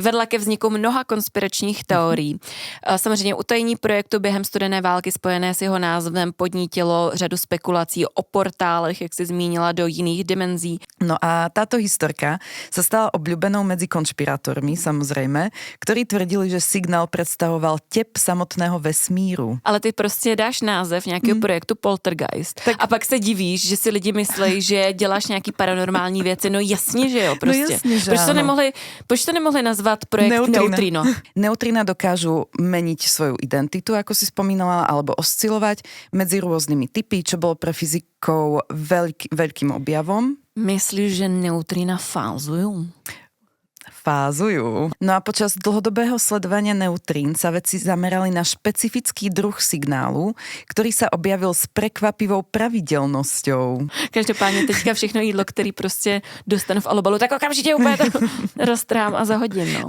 vedla ke vzniku mnoha konspiračních teorií. Samozřejmě utajení projektu během studené války spojené s jeho názvem podnítilo řadu spekulací o portálech, jak si zmínila, do jiných dimenzí. No a táto historka sa stala obľúbenou medzi konšpirátormi, samozrejme, ktorí tvrdili, že signál predstavoval tep samotného vesmíru. Ale ty prostě dáš název nějakého projektu Poltergeist a pak se divíš, že si lidi myslí, že děláš nějaký paranormální věci. No jasně, že jo, prostě. No jasně, že Proč to nemohli nazvat projekt Neutrino? Neutrina dokážu meniť svoju identitu, ako si spomínala, alebo oscilovať medzi rôznymi typy, čo bolo pre fyzikov veľkým objavom. Myslíš, že neutrina fázujú? Fázujú. No a počas dlhodobého sledovania neutrín sa vedci zamerali na špecifický druh signálu, ktorý sa objavil s prekvapivou pravidelnosťou. Každopádně teďka všechno jídlo, který prostě dostanu v alobalu, tak okamžitě úplně to roztrám a zahodím.